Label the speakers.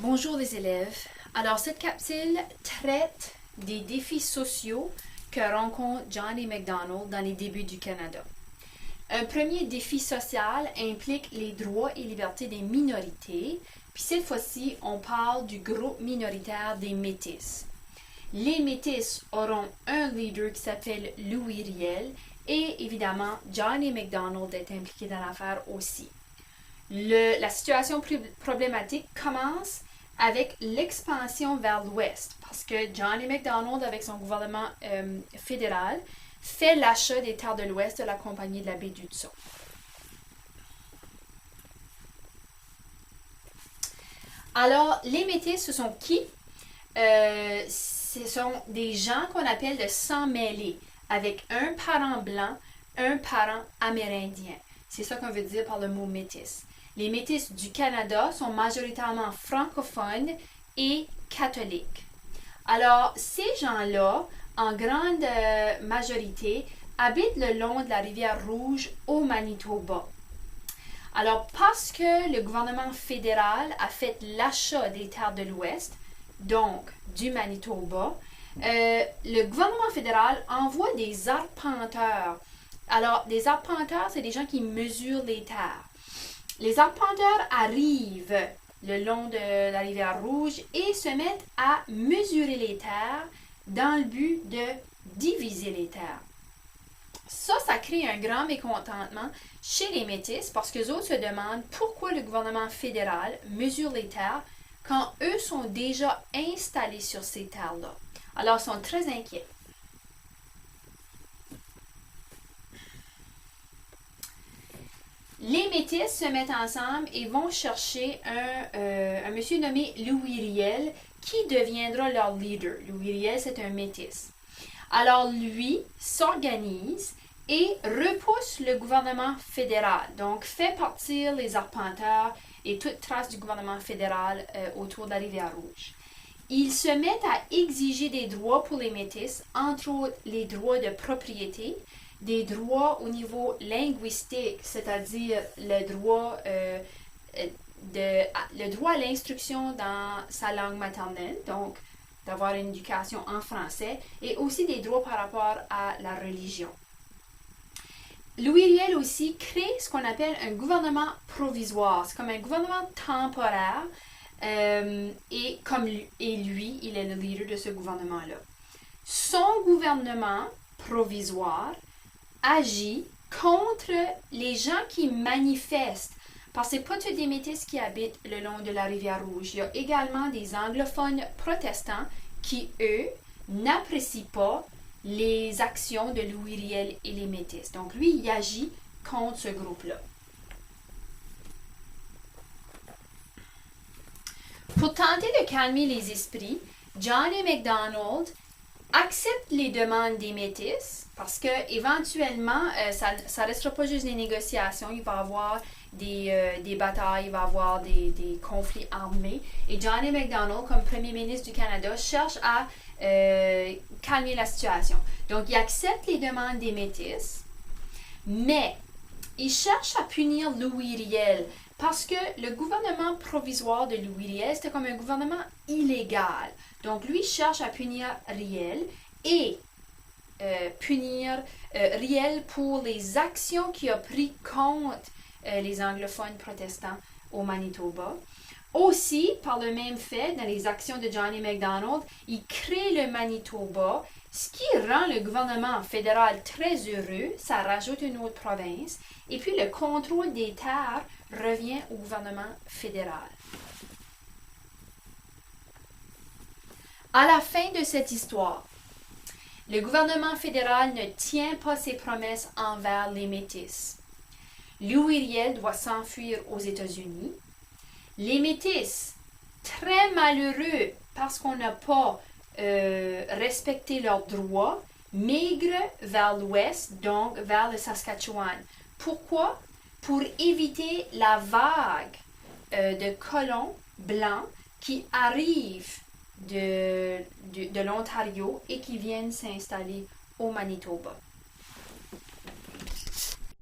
Speaker 1: Bonjour les élèves. Alors cette capsule traite des défis sociaux que rencontre John A. Macdonald dans les débuts du Canada. Un premier défi social implique les droits et libertés des minorités, puis cette fois-ci on parle du groupe minoritaire des Métis. Les Métis auront un leader qui s'appelle Louis Riel et évidemment John A. Macdonald est impliqué dans l'affaire aussi. La situation problématique commence avec l'expansion vers l'ouest, parce que John A. Macdonald, avec son gouvernement fédéral, fait l'achat des terres de l'ouest de la Compagnie de la baie d'Hudson. Alors, les Métis, ce sont qui? Ce sont des gens qu'on appelle de sang mêlé, avec un parent blanc, un parent amérindien. C'est ça qu'on veut dire par le mot métis. Les Métis du Canada sont majoritairement francophones et catholiques. Alors, ces gens-là, en grande majorité, habitent le long de la rivière Rouge au Manitoba. Alors, parce que le gouvernement fédéral a fait l'achat des terres de l'Ouest, donc du Manitoba, le gouvernement fédéral envoie des arpenteurs. Alors, des arpenteurs, c'est des gens qui mesurent les terres. Les arpenteurs arrivent le long de la rivière Rouge et se mettent à mesurer les terres dans le but de diviser les terres. Ça crée un grand mécontentement chez les Métis parce qu'eux autres se demandent pourquoi le gouvernement fédéral mesure les terres quand eux sont déjà installés sur ces terres-là. Alors, ils sont très inquiets. Les Métis se mettent ensemble et vont chercher un monsieur nommé Louis Riel qui deviendra leur leader. Louis Riel, c'est un Métis. Alors lui s'organise et repousse le gouvernement fédéral. Donc fait partir les arpenteurs et toute trace du gouvernement fédéral autour de la rivière Rouge. Ils se mettent à exiger des droits pour les Métis, entre autres les droits de propriété, des droits au niveau linguistique, c'est-à-dire le droit à l'instruction dans sa langue maternelle, donc d'avoir une éducation en français, et aussi des droits par rapport à la religion. Louis Riel aussi crée ce qu'on appelle un gouvernement provisoire. C'est comme un gouvernement temporaire, et lui, il est le leader de ce gouvernement-là. Son gouvernement provisoire agit contre les gens qui manifestent. Parce que ce n'est pas tous des Métis qui habitent le long de la rivière Rouge. Il y a également des anglophones protestants qui, eux, n'apprécient pas les actions de Louis Riel et les Métis. Donc, lui, il agit contre ce groupe-là. Pour tenter de calmer les esprits, John A. Macdonald accepte les demandes des Métis parce que éventuellement ça ne restera pas juste des négociations, il va y avoir des batailles, il va y avoir des conflits armés. Et John A. Macdonald, comme premier ministre du Canada, cherche à calmer la situation. Donc, il accepte les demandes des Métis, mais il cherche à punir Louis Riel parce que le gouvernement provisoire de Louis Riel, c'était comme un gouvernement illégal. Donc, lui cherche à punir Riel et punir Riel pour les actions qu'il a prises contre les anglophones protestants au Manitoba. Aussi, par le même fait, dans les actions de John A. Macdonald, il crée le Manitoba, ce qui rend le gouvernement fédéral très heureux. Ça rajoute une autre province. Et puis, le contrôle des terres revient au gouvernement fédéral. À la fin de cette histoire, le gouvernement fédéral ne tient pas ses promesses envers les Métis. Louis Riel doit s'enfuir aux États-Unis. Les Métis, très malheureux parce qu'on n'a pas respecté leurs droits, migrent vers l'ouest, donc vers le Saskatchewan. Pourquoi? Pour éviter la vague de colons blancs qui arrivent de l'Ontario et qui viennent s'installer au Manitoba.